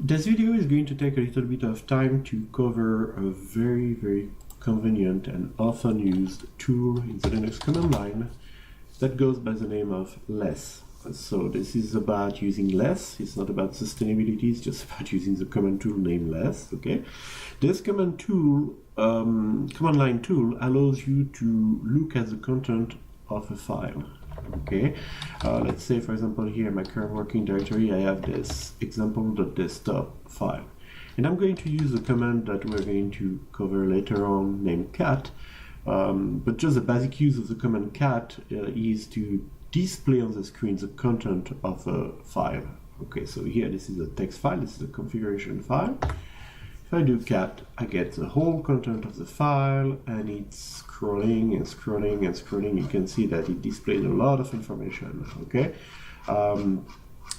This video is going to take a little bit of time to cover a very convenient and often used tool in the Linux command line that goes by the name of less. So this is about using less. It's not about sustainability, it's just about using the command tool named less, okay? This command line tool allows you to look at the content of a file. Okay, let's say for example here in my current working directory I have this example.desktop file, and I'm going to use a command that we're going to cover later on named cat, but just the basic use of the command cat is to display on the screen the content of a file. Okay, so here this is a text file, this is a configuration file. If I do cat, I get the whole content of the file, and it's scrolling and scrolling and scrolling. You can see that it displays a lot of information, okay?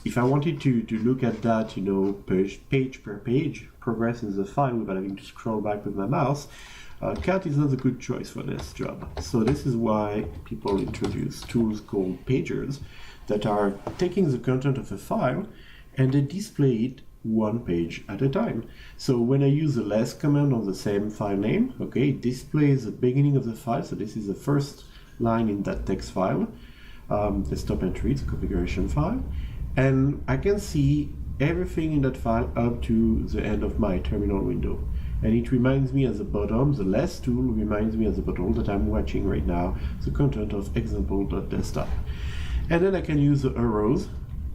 If I wanted to look at that, you know, page per page, progress in the file without having to scroll back with my mouse, cat is not a good choice for this job. So this is why people introduce tools called pagers that are taking the content of a file and they display it one page at a time. So when I use the less command on the same file name, okay, it displays the beginning of the file. So this is the first line in that text file, desktop entry, it's a configuration file, and I can see everything in that file up to the end of my terminal window. And it reminds me at the bottom, the less tool reminds me at the bottom that I'm watching right now the content of example.desktop. And then I can use the arrows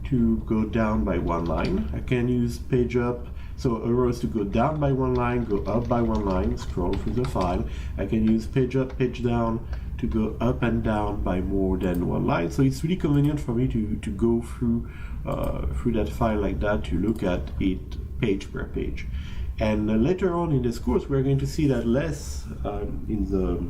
to go down by one line. I can use page up, so arrows to go down by one line, go up by one line, scroll through the file. I can use page up, page down to go up and down by more than one line. So it's really convenient for me to go through that file like that, to look at it page per page. And later on in this course, we're going to see that less in the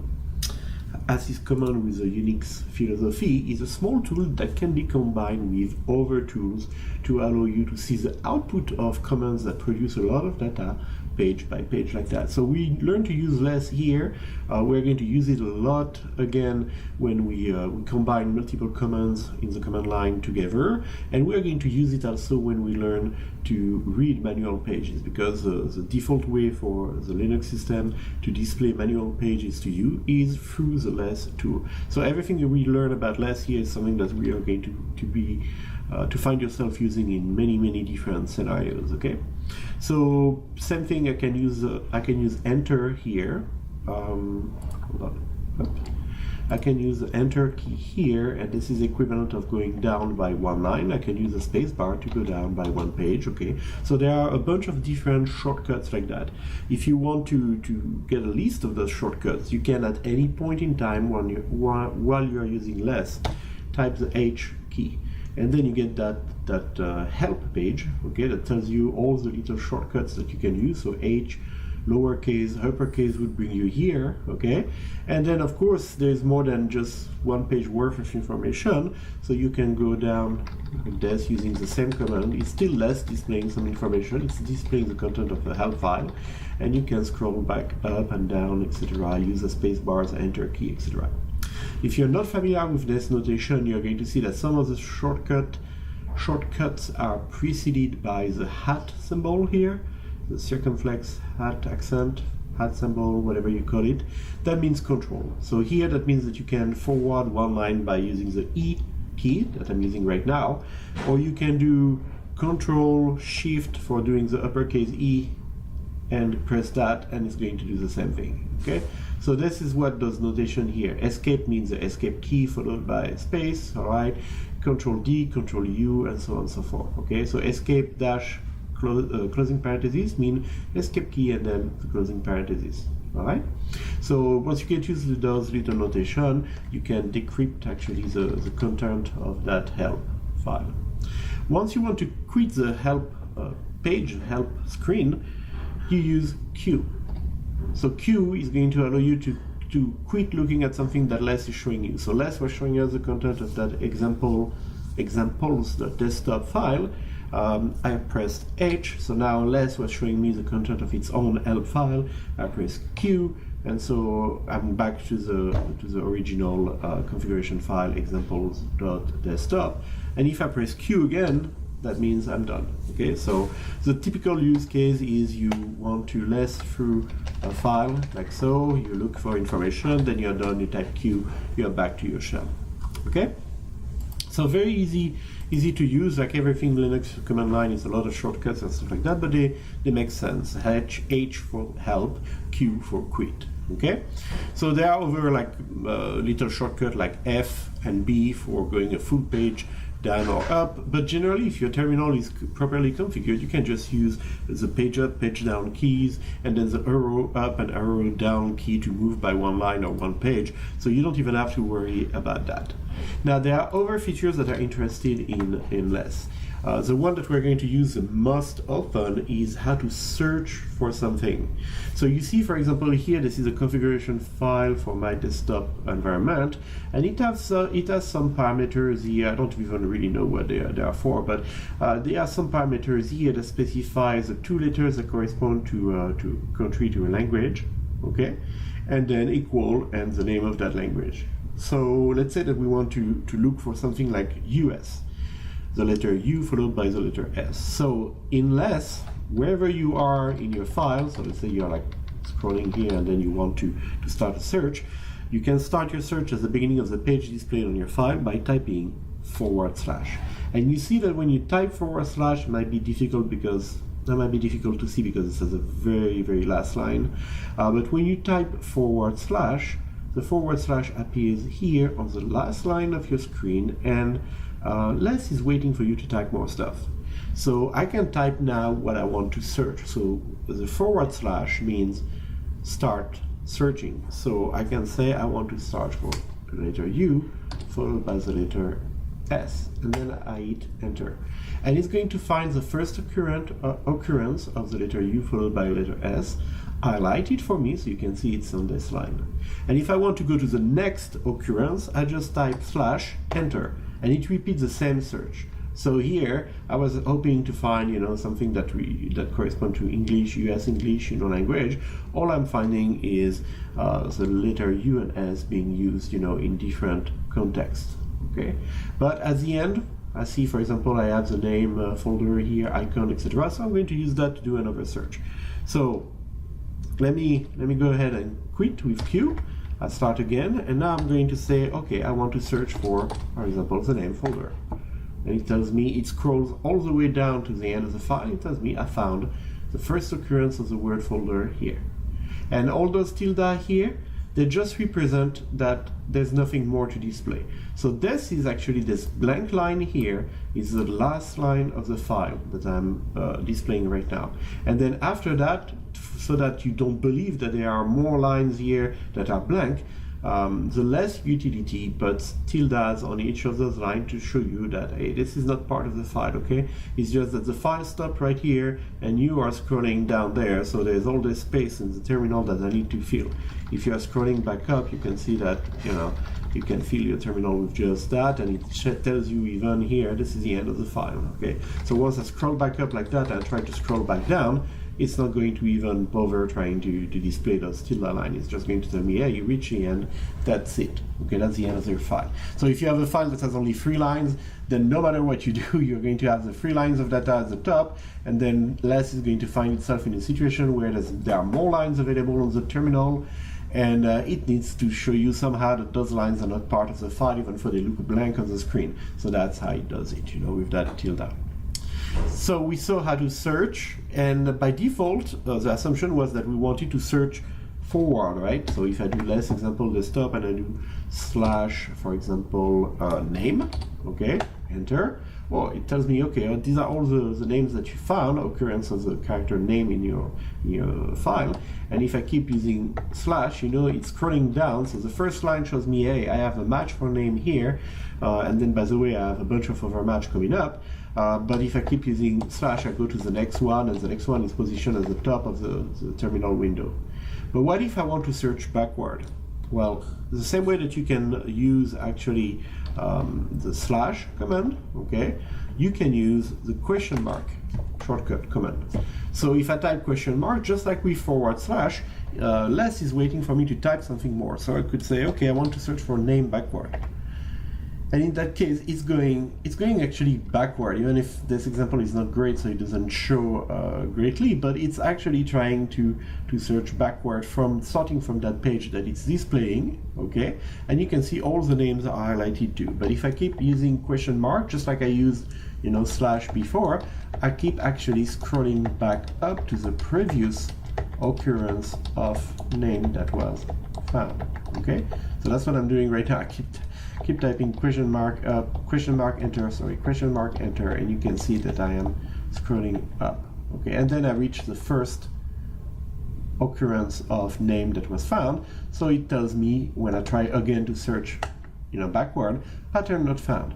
assist command with the Unix philosophy is a small tool that can be combined with other tools to allow you to see the output of commands that produce a lot of data page by page like that. So we learn to use less here. We're going to use it a lot again when we combine multiple commands in the command line together, and we're going to use it also when we learn to read manual pages, because the default way for the Linux system to display manual pages to you is through the less tool. So everything that we learn about less here is something that we are going to find yourself using in many different scenarios. Okay, so same thing, I can use enter here. Hold on. I can use the enter key here, and this is equivalent of going down by one line. I can use the space bar to go down by one page. Okay, so there are a bunch of different shortcuts like that. If you want to get a list of those shortcuts, you can at any point in time while you're using less, type the H key, and then you get that help page, okay, that tells you all the little shortcuts that you can use. So H, lowercase, uppercase would bring you here, okay? And then of course there's more than just one page worth of information, so you can go down like this using the same command. It's still less displaying some information, it's displaying the content of the help file, and you can scroll back up and down, etc., use the space bars, enter key, etc. If you're not familiar with this notation, you're going to see that some of the shortcuts are preceded by the hat symbol here, the circumflex, hat, accent, hat symbol, whatever you call it. That means control. So here that means that you can forward one line by using the E key that I'm using right now, or you can do Control Shift for doing the uppercase E and press that, and it's going to do the same thing. Okay, so this is what does notation here. Escape means the escape key followed by space, all right? Control D, Control U, and so on and so forth. Okay, so escape dash closing parentheses mean escape key and then the closing parentheses. All right, so once you get used to those little notation, you can decrypt actually the content of that help file. Once you want to quit the help page, help screen, you use Q. So Q is going to allow you to quit looking at something that less is showing you. So less was showing us the content of that examples.desktop file. I pressed H, so now less was showing me the content of its own help file. I pressed Q, and so I'm back to the original configuration file examples.desktop. And if I press Q again, that means I'm done. Okay, so the typical use case is you want to less through a file like so, you look for information, then you're done, you type Q, you're back to your shell. Okay, so very easy to use. Like everything Linux command line is a lot of shortcuts and stuff like that, but they make sense. H for help, Q for quit. Okay, so there are other like little shortcut like F and B for going a full page down or up, but generally if your terminal is properly configured, you can just use the page up, page down keys, and then the arrow up and arrow down key to move by one line or one page, so you don't even have to worry about that. Now there are other features that are interested in less. The one that we're going to use the most often is how to search for something. So you see, for example, here this is a configuration file for my desktop environment, and it has some parameters here. I don't even really know what they are for, but there are some parameters here that specifies the 2 letters that correspond to country, to a language, okay, and then equal and the name of that language. So let's say that we want to look for something like US. The letter U followed by the letter S. So in less, wherever you are in your file, so let's say you're like scrolling here and then you want to start a search, you can start your search at the beginning of the page displayed on your file by typing /. And you see that when you type /, it might be difficult because that might be difficult to see because it says the very, very last line. But when you type /, the / appears here on the last line of your screen, and less is waiting for you to type more stuff. So I can type now what I want to search. So the / means start searching. So I can say I want to search for the letter U followed by the letter S, and then I hit enter. And it's going to find the first occurrence of the letter U followed by the letter S, highlight it for me so you can see it's on this line. And if I want to go to the next occurrence, I just type / enter, and it repeats the same search. So here I was hoping to find something that corresponds to English, US English, language. All I'm finding is the letter U and S being used in different contexts. Okay, but at the end I see, for example, I have the name folder here, icon, etc. So I'm going to use that to do another search. So let me go ahead and quit with Q. I'll start again, and now I'm going to say, okay, I want to search for example, the name folder. And it tells me, it scrolls all the way down to the end of the file. It tells me I found the first occurrence of the word folder here. And all those tilde here, they just represent that there's nothing more to display. So this is actually, this blank line here is the last line of the file that I'm displaying right now. And then after that, so that you don't believe that there are more lines here that are blank, the less utility puts tildes on each of those lines to show you that, hey, this is not part of the file, okay? It's just that the file stopped right here and you are scrolling down there, so there's all this space in the terminal that I need to fill. If you are scrolling back up, you can see that, you can fill your terminal with just that, and it tells you even here, this is the end of the file, okay? So once I scroll back up like that and try to scroll back down, it's not going to even bother trying to display those tilde line. It's just going to tell me, hey, you reach the end, that's it. Okay, that's the end of your file. So if you have a file that has only 3 lines, then no matter what you do, you're going to have the 3 lines of data at the top, and then less is going to find itself in a situation where there are more lines available on the terminal, and it needs to show you somehow that those lines are not part of the file, even though they look blank on the screen. So that's how it does it, with that tilde. So we saw how to search, and by default, the assumption was that we wanted to search forward, right? So if I do less example desktop and I do /, for example, name, okay, enter, well, it tells me, okay, these are all the names that you found, occurrence of the character name in your file. And if I keep using /, it's scrolling down. So the first line shows me, hey, I have a match for name here, and then by the way, I have a bunch of other match coming up. But if I keep using /, I go to the next one, and the next one is positioned at the top of the terminal window. But what if I want to search backward? Well, the same way that you can use actually the / command, okay, you can use the question mark shortcut command. So if I type question mark, just like with /, less is waiting for me to type something more. So I could say, okay, I want to search for name backward. And in that case, it's going actually backward, even if this example is not great, so it doesn't show greatly, but it's actually trying to search backward starting from that page that it's displaying, okay? And you can see all the names are highlighted too. But if I keep using question mark, just like I used, slash before, I keep actually scrolling back up to the previous occurrence of name that was found, okay? So that's what I'm doing right now. I keep typing question mark enter, and you can see that I am scrolling up, okay? And then I reach the first occurrence of name that was found, so it tells me when I try again to search, backward, pattern not found.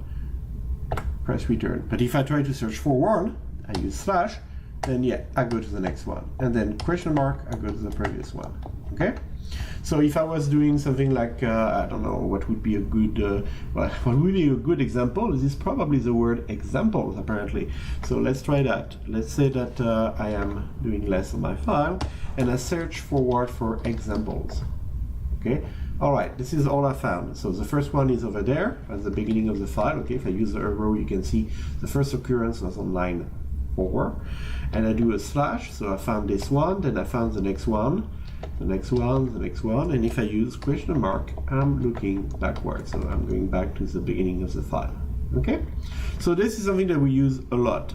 Press return. But if I try to search forward, I use slash, then yeah, I go to the next one, and then question mark, I go to the previous one, okay? So if I was doing something like, I don't know, what would be a good, what would be a good example? This is probably the word examples, apparently. So let's try that. Let's say that I am doing less on my file, and I search forward for examples, okay? All right, this is all I found. So the first one is over there at the beginning of the file, okay? If I use the arrow, you can see the first occurrence was on line 4, and I do a slash, so I found this one, then I found the next one, the next one, and if I use question mark, I'm looking backwards, so I'm going back to the beginning of the file, okay? So this is something that we use a lot,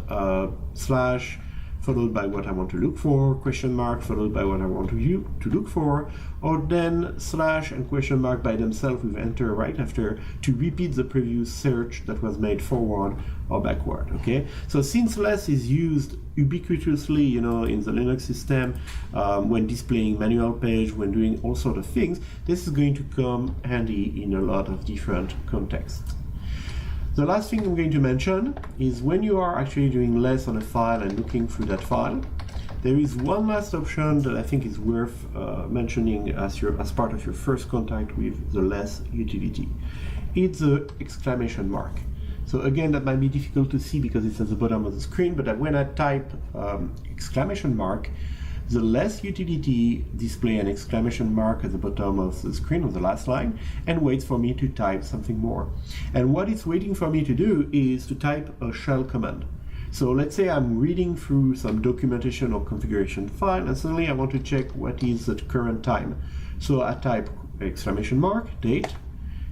slash followed by what I want to look for, question mark followed by what I want to look for, or then slash and question mark by themselves with enter right after to repeat the previous search that was made forward or backward, okay? So since less is used ubiquitously, in the Linux system, when displaying manual page, when doing all sort of things, this is going to come handy in a lot of different contexts. The last thing I'm going to mention is when you are actually doing less on a file and looking through that file, there is one last option that I think is worth mentioning as part of your first contact with the less utility. It's the exclamation mark. So again, that might be difficult to see because it's at the bottom of the screen, but when I type exclamation mark, the less utility display an exclamation mark at the bottom of the screen on the last line and waits for me to type something more. And what it's waiting for me to do is to type a shell command. So let's say I'm reading through some documentation or configuration file and suddenly I want to check what is the current time. So I type exclamation mark, date,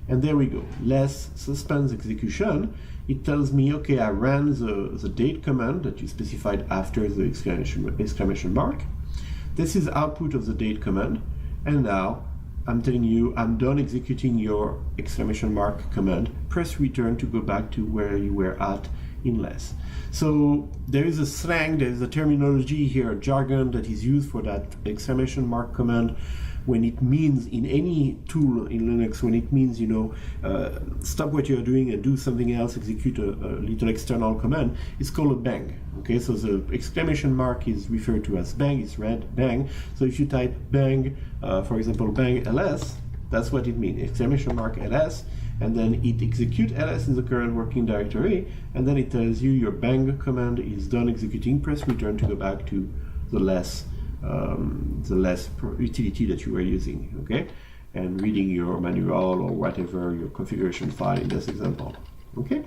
and there we go. Less suspense execution. It tells me, okay, I ran the date command that you specified after the exclamation mark. This is output of the date command, and now I'm telling you I'm done executing your exclamation mark command. Press return to go back to where you were at in less. So there is a slang, there is a terminology here, a jargon that is used for that exclamation mark command when it means in any tool in Linux, when it means, stop what you're doing and do something else, execute a little external command, it's called a bang. Okay, so the exclamation mark is referred to as bang, it's read bang. So if you type bang, for example, bang ls, that's what it means, exclamation mark ls, and then it executes ls in the current working directory, and then it tells you your bang command is done executing, press return to go back to the less utility that you were using, okay? And reading your manual or whatever, your configuration file in this example, okay?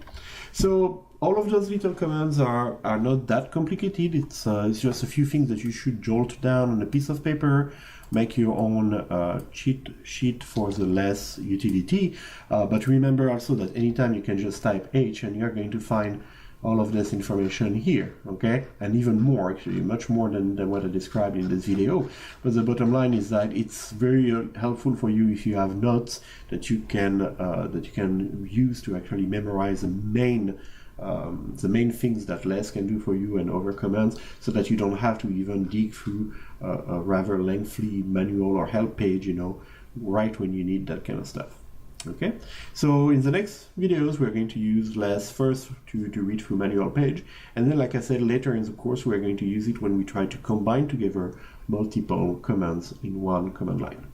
So all of those little commands are not that complicated. It's just a few things that you should jot down on a piece of paper, make your own cheat sheet for the less utility. But remember also that anytime you can just type H and you're going to find all of this information here, okay? And even more, actually, much more than what I described in this video. But the bottom line is that it's very helpful for you if you have notes that you can use to actually memorize the main things that less can do for you and other commands, so that you don't have to even dig through a rather lengthy manual or help page, right when you need that kind of stuff. Okay, so in the next videos we're going to use less first to read through manual page, and then, like I said, later in the course we're going to use it when we try to combine together multiple commands in one command line.